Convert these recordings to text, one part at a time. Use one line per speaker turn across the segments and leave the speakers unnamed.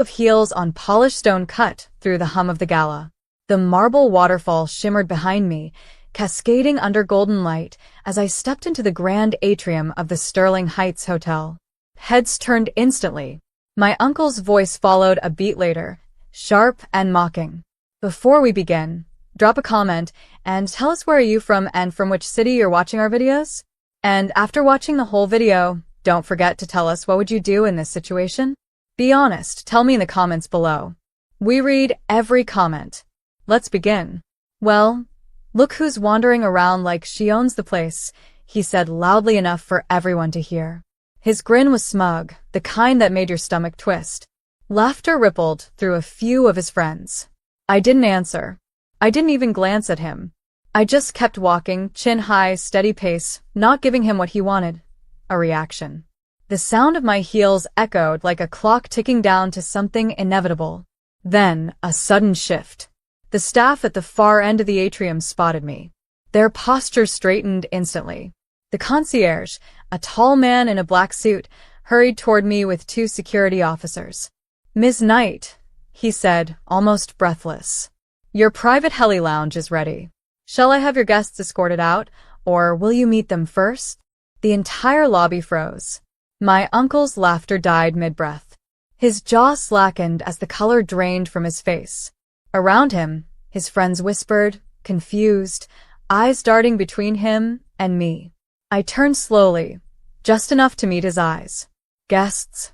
of heels on polished stone cut through the hum of the gala. The marble waterfall shimmered behind me, cascading under golden light as I stepped into the grand atrium of the Sterling Heights Hotel. Heads turned instantly. My uncle's voice followed a beat later, sharp and mocking. Before we begin, drop a comment and tell us where are you from and from which city you're watching our videos. And after watching the whole video, don't forget to tell us what would you do in this situation? Be honest, tell me in the comments below. We read every comment. Let's begin. Well, look who's wandering around like she owns the place, he said loudly enough for everyone to hear. His grin was smug, the kind that made your stomach twist. Laughter rippled through a few of his friends. I didn't answer. I didn't even glance at him. I just kept walking, chin high, steady pace, not giving him what he wanted. A reaction. The sound of my heels echoed like a clock ticking down to something inevitable. Then, a sudden shift. The staff at the far end of the atrium spotted me. Their posture straightened instantly. The concierge, a tall man in a black suit, hurried toward me with 2 security officers. "Ms. Knight," he said, almost breathless. "Your private heli lounge is ready. Shall I have your guests escorted out, or will you meet them first?" The entire lobby froze. My uncle's laughter died mid-breath. His jaw slackened as the color drained from his face. Around him, his friends whispered, confused, eyes darting between him and me. I turned slowly, just enough to meet his eyes. "Guests?"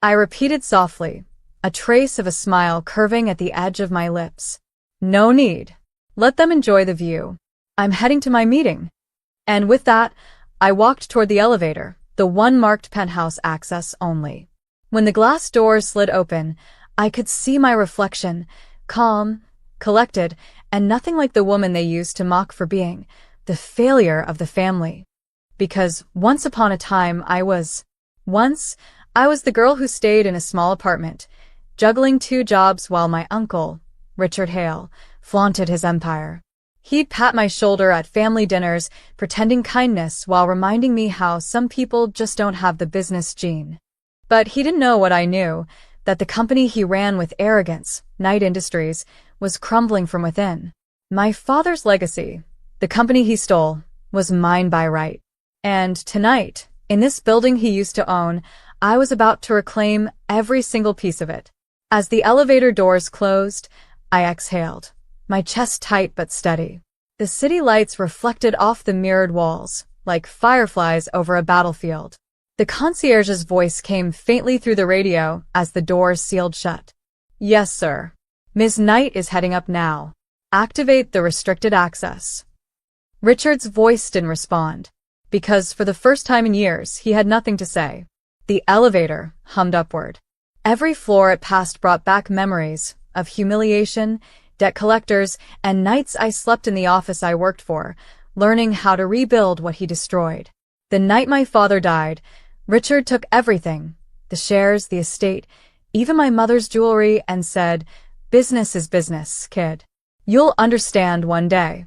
I repeated softly, a trace of a smile curving at the edge of my lips. "No need. Let them enjoy the view. I'm heading to my meeting." And with that, I walked toward the elevator, the one marked penthouse access only. When the glass doors slid open, I could see my reflection, calm, collected, and nothing like the woman they used to mock for being the failure of the family. Because once upon a time I was the girl who stayed in a small apartment, juggling 2 jobs while my uncle, Richard Hale, flaunted his empire. He'd pat my shoulder at family dinners, pretending kindness while reminding me how some people just don't have the business gene. But he didn't know what I knew, that the company he ran with arrogance, Knight Industries, was crumbling from within. My father's legacy, the company he stole, was mine by right. And tonight, in this building he used to own, I was about to reclaim every single piece of it. As the elevator doors closed, I exhaled, my chest tight but steady. The city lights reflected off the mirrored walls, like fireflies over a battlefield. The concierge's voice came faintly through the radio as the doors sealed shut. "Yes, sir. Ms. Knight is heading up now. Activate the restricted access." Richard's voice didn't respond, because for the first time in years he had nothing to say. The elevator hummed upward. Every floor it passed brought back memories of humiliation, debt collectors, and nights I slept in the office I worked for, learning how to rebuild what he destroyed. The night my father died, Richard took everything, the shares, the estate, even my mother's jewelry, and said, "Business is business, kid. You'll understand one day."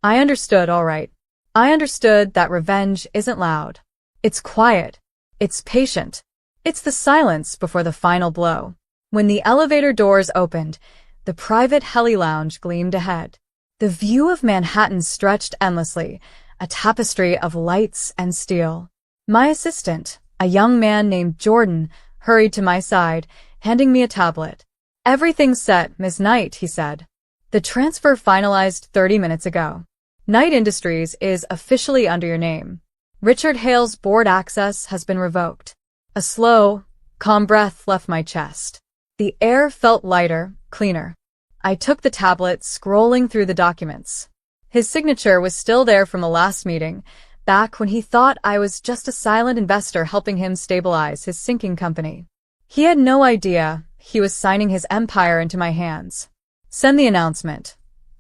I understood, all right. I understood that revenge isn't loud. It's quiet. It's patient. It's the silence before the final blow. When the elevator doors opened, the private heli lounge gleamed ahead. The view of Manhattan stretched endlessly, a tapestry of lights and steel. My assistant, a young man named Jordan, hurried to my side, handing me a tablet. "Everything's set, Ms. Knight," he said. "The transfer finalized 30 minutes ago. Knight Industries is officially under your name. Richard Hale's board access has been revoked." A slow, calm breath left my chest. The air felt lighter, cleaner. I took the tablet, scrolling through the documents. His signature was still there from the last meeting, back when he thought I was just a silent investor helping him stabilize his sinking company. He had no idea he was signing his empire into my hands. "Send the announcement,"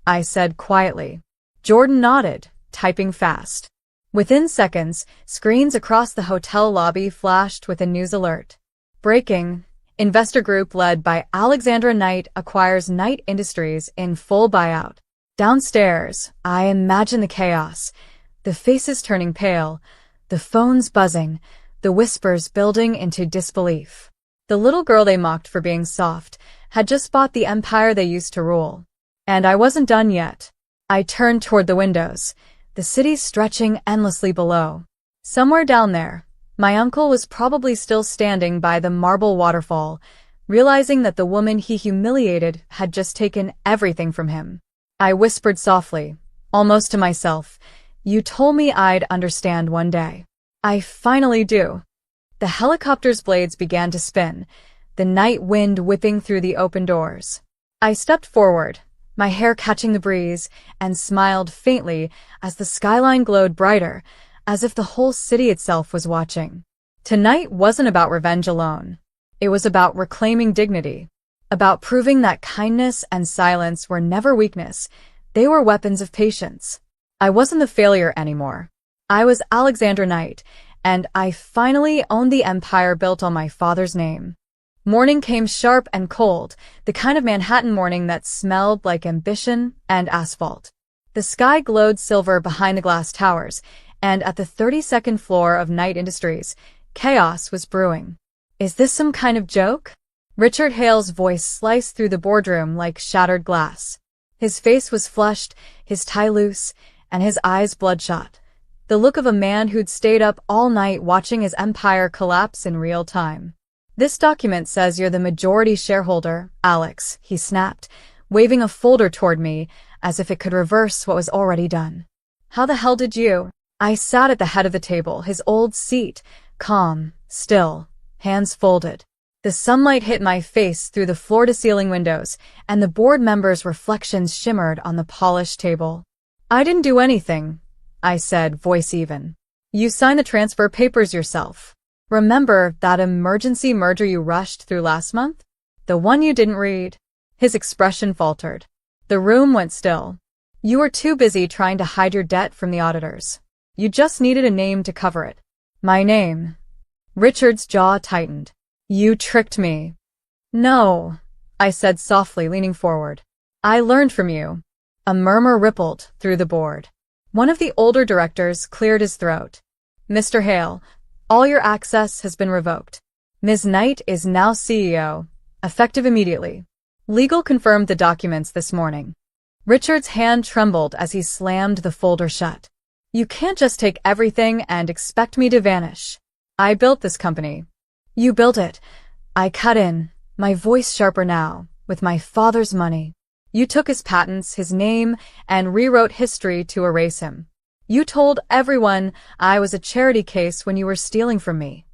I said quietly. Jordan nodded, typing fast. Within seconds, screens across the hotel lobby flashed with a news alert. Breaking: investor group led by Alexandra Knight acquires Knight Industries in full buyout. Downstairs, I imagine the chaos, the faces turning pale, the phones buzzing, the whispers building into disbelief. The little girl they mocked for being soft had just bought the empire they used to rule. And I wasn't done yet. I turned toward the windows, the city stretching endlessly below. Somewhere down there, my uncle was probably still standing by the marble waterfall, realizing that the woman he humiliated had just taken everything from him. I whispered softly, almost to myself, "You told me I'd understand one day. I finally do." The helicopter's blades began to spin, the night wind whipping through the open doors. I stepped forward, my hair catching the breeze, and smiled faintly as the skyline glowed brighter, as if the whole city itself was watching. Tonight wasn't about revenge alone. It was about reclaiming dignity, about proving that kindness and silence were never weakness, they were weapons of patience. I wasn't the failure anymore. I was Alexandra Knight, and I finally owned the empire built on my father's name. Morning came sharp and cold, the kind of Manhattan morning that smelled like ambition and asphalt. The sky glowed silver behind the glass towers, and at the 32nd floor of Knight Industries, chaos was brewing. "Is this some kind of joke?" Richard Hale's voice sliced through the boardroom like shattered glass. His face was flushed, his tie loose, and his eyes bloodshot. The look of a man who'd stayed up all night watching his empire collapse in real time. "This document says you're the majority shareholder, Alex," he snapped, waving a folder toward me as if it could reverse what was already done. "How the hell did you?" I sat at the head of the table, his old seat, calm, still, hands folded. The sunlight hit my face through the floor-to-ceiling windows, and the board members' reflections shimmered on the polished table. "I didn't do anything," I said, voice even. "You signed the transfer papers yourself. Remember that emergency merger you rushed through last month? The one you didn't read?" His expression faltered. The room went still. "You were too busy trying to hide your debt from the auditors. You just needed a name to cover it." "My name?" Richard's jaw tightened. "You tricked me." "No," I said softly, leaning forward. "I learned from you." A murmur rippled through the board. One of the older directors cleared his throat. "Mr. Hale, all your access has been revoked. Ms. Knight is now CEO, effective immediately. Legal confirmed the documents this morning." Richard's hand trembled as he slammed the folder shut. "You can't just take everything and expect me to vanish. I built this company." "You built it," I cut in, my voice sharper now, "with my father's money. You took his patents, his name, and rewrote history to erase him. You told everyone I was a charity case when you were stealing from me."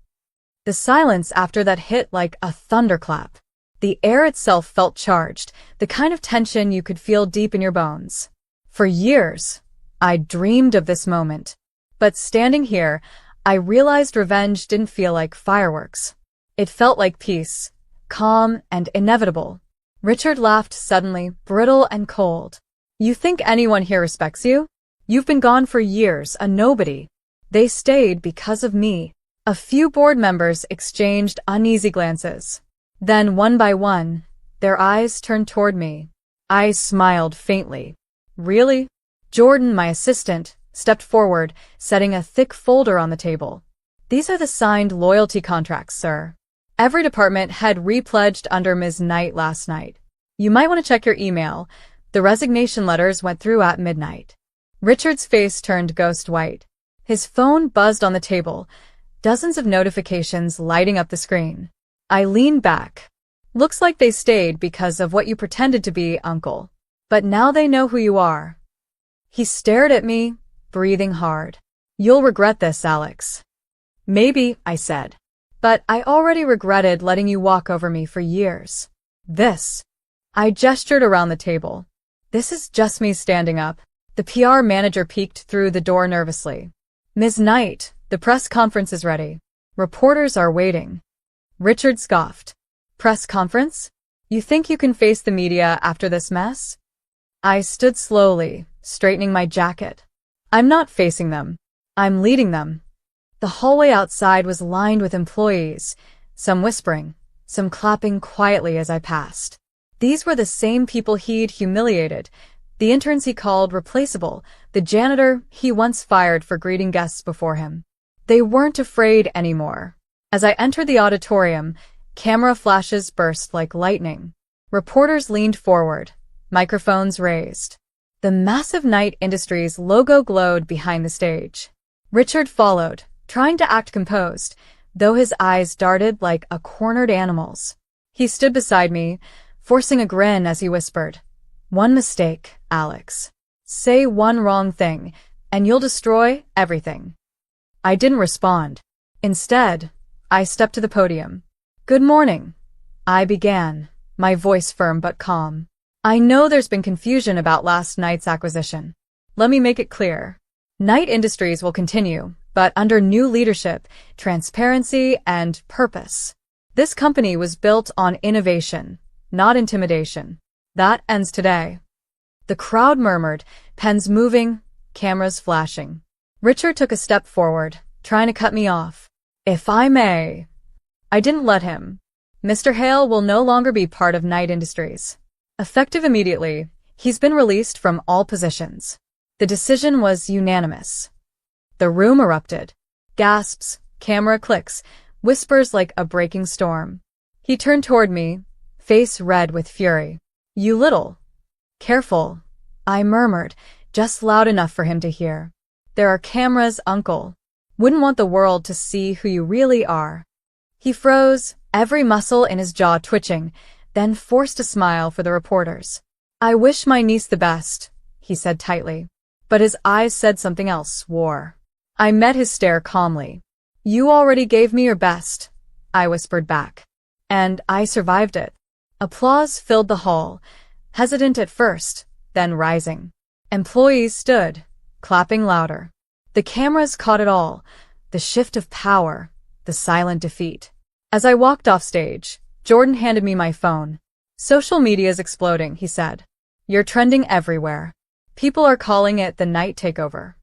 The silence after that hit like a thunderclap. The air itself felt charged, the kind of tension you could feel deep in your bones. For years, I dreamed of this moment. But standing here, I realized revenge didn't feel like fireworks. It felt like peace, calm and inevitable. Richard laughed suddenly, brittle and cold. "You think anyone here respects you? You've been gone for years, a nobody. They stayed because of me." A few board members exchanged uneasy glances. Then, one by one, their eyes turned toward me. I smiled faintly. "Really?" Jordan, my assistant, stepped forward, setting a thick folder on the table. "These are the signed loyalty contracts, sir. Every department had repledged under Ms. Knight last night. You might want to check your email. The resignation letters went through at midnight." Richard's face turned ghost white. His phone buzzed on the table, dozens of notifications lighting up the screen. I leaned back. "Looks like they stayed because of what you pretended to be, Uncle. But now they know who you are." He stared at me, breathing hard. "You'll regret this, Alex." "Maybe," I said. "But I already regretted letting you walk over me for years. This." I gestured around the table. "This is just me standing up." The PR manager peeked through the door nervously. "Ms. Knight, the press conference is ready. Reporters are waiting." Richard scoffed. "Press conference? You think you can face the media after this mess?" I stood slowly, straightening my jacket. "I'm not facing them. I'm leading them." The hallway outside was lined with employees, some whispering, some clapping quietly as I passed. These were the same people he'd humiliated, the interns he called replaceable, the janitor he once fired for greeting guests before him. They weren't afraid anymore. As I entered the auditorium, Camera flashes burst like lightning. Reporters leaned forward, microphones raised. The massive Knight Industries logo glowed behind the stage. Richard followed, trying to act composed, though his eyes darted like a cornered animal's. He stood beside me, forcing a grin as he whispered, "One mistake, Alex. Say one wrong thing, and you'll destroy everything." I didn't respond. Instead, I stepped to the podium. "Good morning," I began, my voice firm but calm. "I know there's been confusion about last night's acquisition. Let me make it clear. Knight Industries will continue, but under new leadership, transparency, and purpose. This company was built on innovation, not intimidation. That ends today." The crowd murmured, pens moving, cameras flashing. Richard took a step forward, trying to cut me off. "If I may." I didn't let him. "Mr. Hale will no longer be part of Knight Industries. Effective immediately, he's been released from all positions." The decision was unanimous. The room erupted. Gasps, camera clicks, whispers like a breaking storm. He turned toward me, face red with fury. "You little." "Careful," I murmured, just loud enough for him to hear. "There are cameras, Uncle. Wouldn't want the world to see who you really are." He froze, every muscle in his jaw twitching, then forced a smile for the reporters. "I wish my niece the best," he said tightly. But his eyes said something else, war. I met his stare calmly. "You already gave me your best," I whispered back. "And I survived it." Applause filled the hall, hesitant at first, then rising. Employees stood, clapping louder. The cameras caught it all, the shift of power, the silent defeat. As I walked off stage, Jordan handed me my phone. "Social media's exploding," he said. "You're trending everywhere. People are calling it the Knight takeover."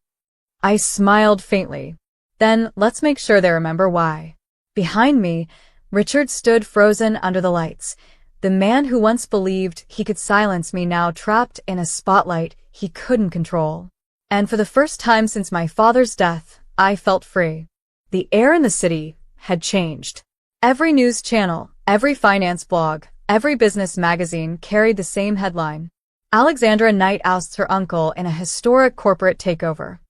I smiled faintly. "Then let's make sure they remember why." Behind me, Richard stood frozen under the lights. The man who once believed he could silence me now trapped in a spotlight he couldn't control. And for the first time since my father's death, I felt free. The air in the city had changed. Every news channel, every finance blog, every business magazine carried the same headline: "Alexandra Knight ousts her uncle in a historic corporate takeover."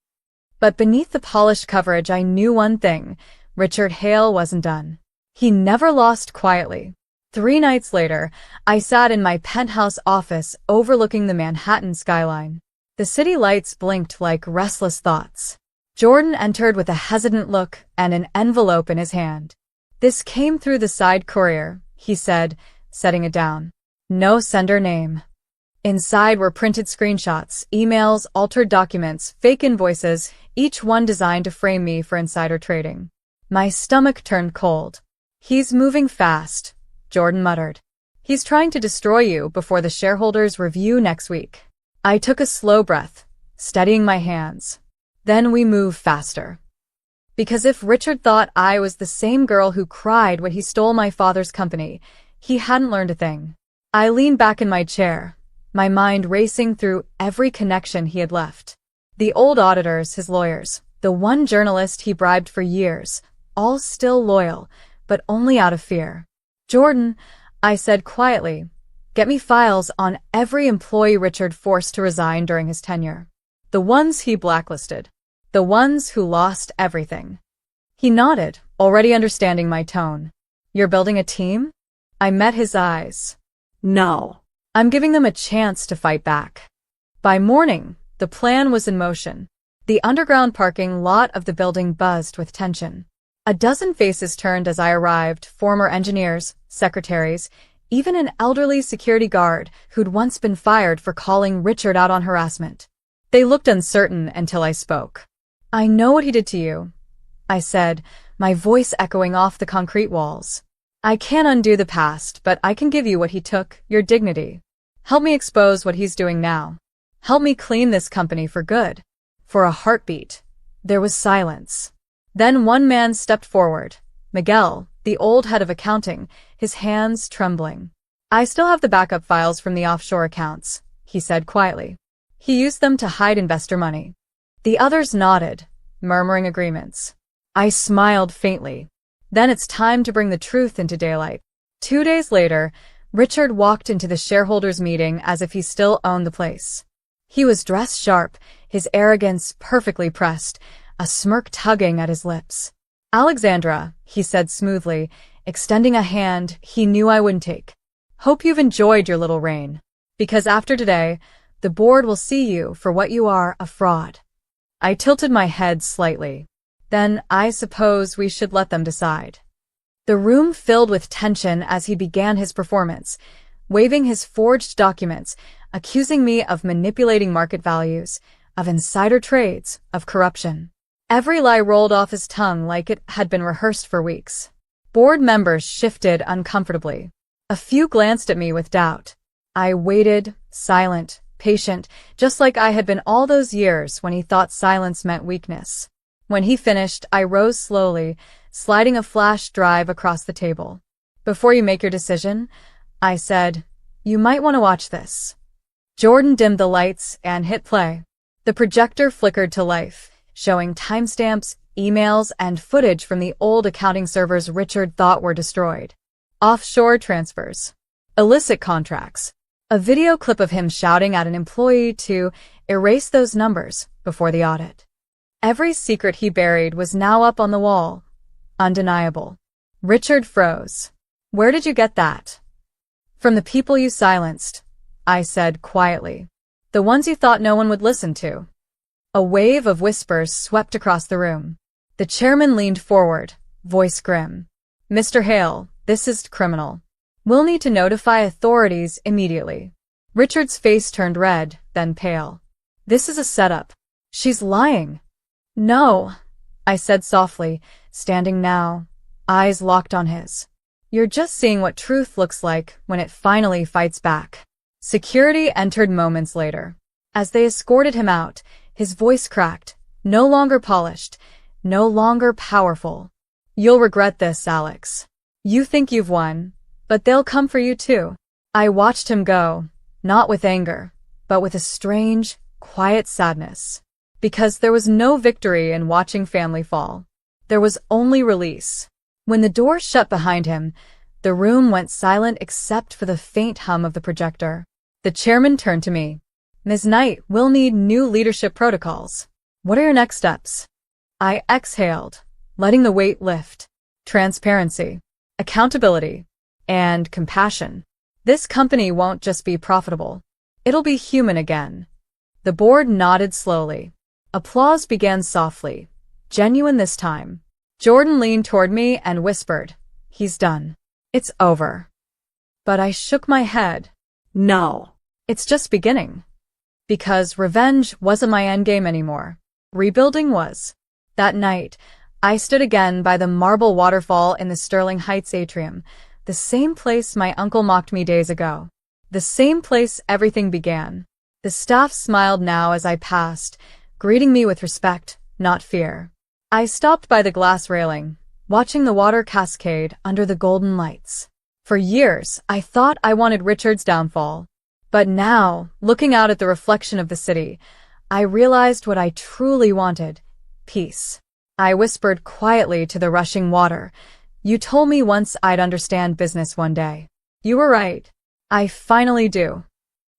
But beneath the polished coverage I knew one thing: Richard Hale wasn't done. He never lost quietly. 3 nights later, I sat in my penthouse office overlooking the Manhattan skyline. The city lights blinked like restless thoughts. Jordan entered with a hesitant look and an envelope in his hand. "This came through the side courier," he said, setting it down. "No sender name." Inside were printed screenshots, emails, altered documents, fake invoices, each one designed to frame me for insider trading. My stomach turned cold. "He's moving fast," Jordan muttered. "He's trying to destroy you before the shareholders review next week." I took a slow breath, steadying my hands. "Then we move faster." Because if Richard thought I was the same girl who cried when he stole my father's company, he hadn't learned a thing. I leaned back in my chair, my mind racing through every connection he had left. The old auditors, his lawyers, the one journalist he bribed for years, all still loyal, but only out of fear. "Jordan," I said quietly, "get me files on every employee Richard forced to resign during his tenure. The ones he blacklisted. The ones who lost everything." He nodded, already understanding my tone. "You're building a team?" I met his eyes. "No. I'm giving them a chance to fight back." By morning, the plan was in motion. The underground parking lot of the building buzzed with tension. A dozen faces turned as I arrived, former engineers, secretaries, even an elderly security guard who'd once been fired for calling Richard out on harassment. They looked uncertain until I spoke. "I know what he did to you," I said, my voice echoing off the concrete walls. "I can't undo the past, but I can give you what he took, your dignity. Help me expose what he's doing now. Help me clean this company for good." For a heartbeat, there was silence. Then one man stepped forward, Miguel, the old head of accounting, his hands trembling. "I still have the backup files from the offshore accounts," he said quietly. "He used them to hide investor money." The others nodded, murmuring agreements. I smiled faintly. Then it's time to bring the truth into daylight. 2 days later, Richard walked into the shareholders' meeting as if he still owned the place. He was dressed sharp, his arrogance perfectly pressed, a smirk tugging at his lips. "Alexandra," he said smoothly, extending a hand he knew I wouldn't take. "Hope you've enjoyed your little reign. Because after today, the board will see you for what you are, a fraud." I tilted my head slightly. "Then I suppose we should let them decide." The room filled with tension as he began his performance, waving his forged documents, accusing me of manipulating market values, of insider trades, of corruption. Every lie rolled off his tongue like it had been rehearsed for weeks. Board members shifted uncomfortably. A few glanced at me with doubt. I waited, silent, patient, just like I had been all those years when he thought silence meant weakness. When he finished, I rose slowly, sliding a flash drive across the table. "Before you make your decision," I said, "you might want to watch this." Jordan dimmed the lights and hit play. The projector flickered to life, showing timestamps, emails, and footage from the old accounting servers Richard thought were destroyed. Offshore transfers. Illicit contracts. A video clip of him shouting at an employee to erase those numbers before the audit. Every secret he buried was now up on the wall. Undeniable. Richard froze. "Where did you get that?" "From the people you silenced," I said quietly. "The ones you thought no one would listen to." A wave of whispers swept across the room. The chairman leaned forward, voice grim. "Mr. Hale, this is criminal. We'll need to notify authorities immediately." Richard's face turned red, then pale. "This is a setup. She's lying." "No," I said softly, standing now, eyes locked on his. "You're just seeing what truth looks like when it finally fights back." Security entered moments later. As they escorted him out, his voice cracked, no longer polished, no longer powerful. "You'll regret this, Alex. You think you've won, but they'll come for you too." I watched him go, not with anger, but with a strange, quiet sadness. Because there was no victory in watching family fall. There was only release. When the door shut behind him, the room went silent except for the faint hum of the projector. The chairman turned to me. "Ms. Knight, we'll need new leadership protocols. What are your next steps?" I exhaled, letting the weight lift. Transparency, accountability, and compassion. This company won't just be profitable. It'll be human again. The board nodded slowly. Applause began softly, genuine this time. Jordan leaned toward me and whispered, "He's done. It's over." But I shook my head. "No. It's just beginning." Because revenge wasn't my endgame anymore. Rebuilding was. That night, I stood again by the marble waterfall in the Sterling Heights atrium, the same place my uncle mocked me days ago. The same place everything began. The staff smiled now as I passed, greeting me with respect, not fear. I stopped by the glass railing, watching the water cascade under the golden lights. For years, I thought I wanted Richard's downfall. But now, looking out at the reflection of the city, I realized what I truly wanted: peace. I whispered quietly to the rushing water, "You told me once I'd understand business one day. You were right. I finally do."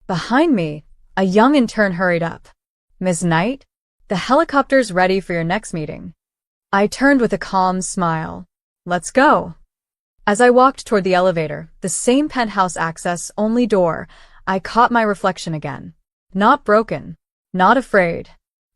Behind me, a young intern hurried up. "Ms. Knight, the helicopter's ready for your next meeting." I turned with a calm smile. "Let's go." As I walked toward the elevator, the same penthouse access-only door, I caught my reflection again. Not broken, not afraid,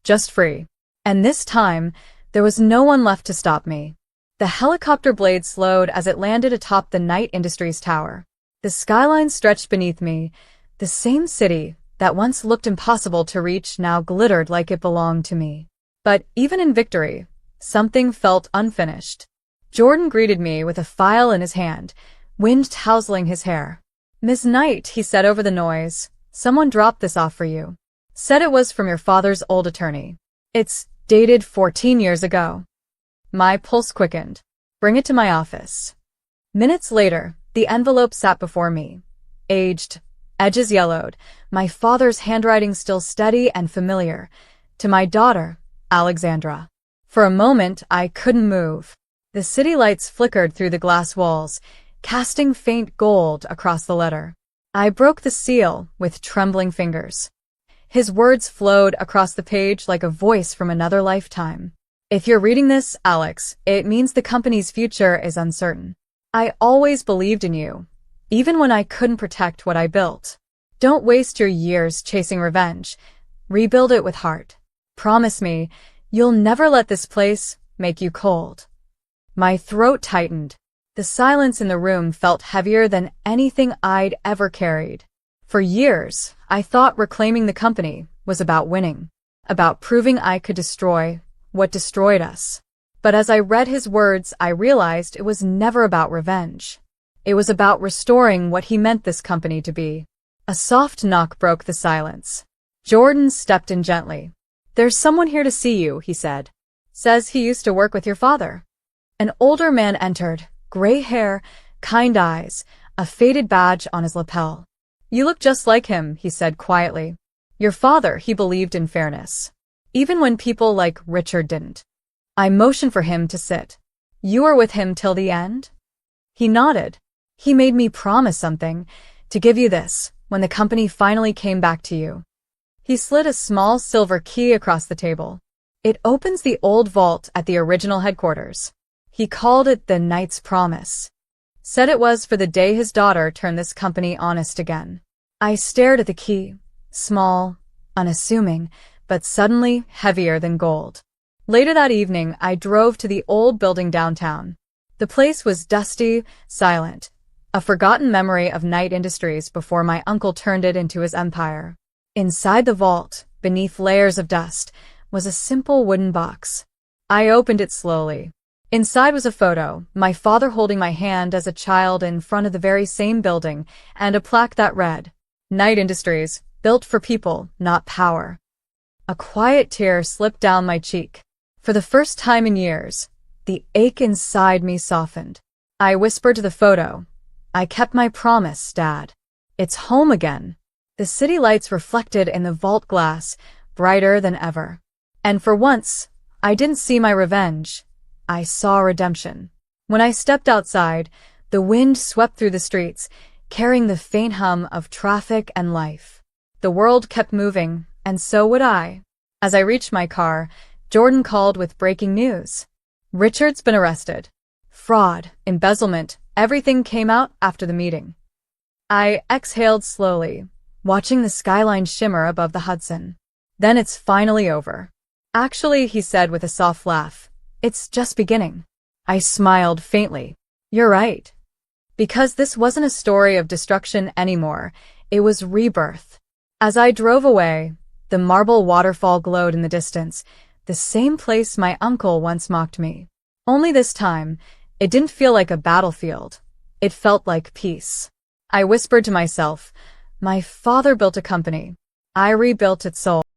just free. And this time, there was no one left to stop me. The helicopter blade slowed as it landed atop the Knight Industries tower. The skyline stretched beneath me. The same city that once looked impossible to reach now glittered like it belonged to me. But even in victory, something felt unfinished. Jordan greeted me with a file in his hand, wind tousling his hair. "Ms. Knight," he said over the noise, "someone dropped this off for you. Said it was from your father's old attorney. It's dated 14 years ago." My pulse quickened. "Bring it to my office." Minutes later, the envelope sat before me. Aged, edges yellowed, my father's handwriting still steady and familiar. To my daughter, Alexandra. For a moment, I couldn't move. The city lights flickered through the glass walls, casting faint gold across the letter. I broke the seal with trembling fingers. His words flowed across the page like a voice from another lifetime. If you're reading this, Alex, it means the company's future is uncertain. I always believed in you, even when I couldn't protect what I built. Don't waste your years chasing revenge. Rebuild it with heart. Promise me, you'll never let this place make you cold. My throat tightened. The silence in the room felt heavier than anything I'd ever carried. For years, I thought reclaiming the company was about winning, about proving I could destroy what destroyed us. But as I read his words, I realized it was never about revenge. It was about restoring what he meant this company to be. A soft knock broke the silence. Jordan stepped in gently. "There's someone here to see you," he said. "Says he used to work with your father." An older man entered, gray hair, kind eyes, a faded badge on his lapel. "You look just like him," he said quietly. "Your father, he believed in fairness, even when people like Richard didn't." I motioned for him to sit. "You were with him till the end?" He nodded. "He made me promise something, to give you this, when the company finally came back to you." He slid a small silver key across the table. "It opens the old vault at the original headquarters." He called it the Knight's Promise. Said it was for the day his daughter turned this company honest again. I stared at the key, small, unassuming, but suddenly heavier than gold. Later that evening, I drove to the old building downtown. The place was dusty, silent, a forgotten memory of Knight Industries before my uncle turned it into his empire. Inside the vault, beneath layers of dust, was a simple wooden box. I opened it slowly. Inside was a photo, my father holding my hand as a child in front of the very same building, and a plaque that read, "Knight Industries, built for people, not power." A quiet tear slipped down my cheek. For the first time in years, the ache inside me softened. I whispered to the photo, "I kept my promise, Dad. It's home again." The city lights reflected in the vault glass, brighter than ever. And for once, I didn't see my revenge. I saw redemption. When I stepped outside, the wind swept through the streets, carrying the faint hum of traffic and life. The world kept moving, and so would I. As I reached my car, Jordan called with breaking news. "Richard's been arrested. Fraud, embezzlement, everything came out after the meeting." I exhaled slowly, watching the skyline shimmer above the Hudson. "Then it's finally over." "Actually," he said with a soft laugh, "it's just beginning." I smiled faintly. "You're right." Because this wasn't a story of destruction anymore, it was rebirth. As I drove away, the marble waterfall glowed in the distance, the same place my uncle once mocked me. Only this time, it didn't feel like a battlefield. It felt like peace. I whispered to myself, my father built a company. I rebuilt its soul.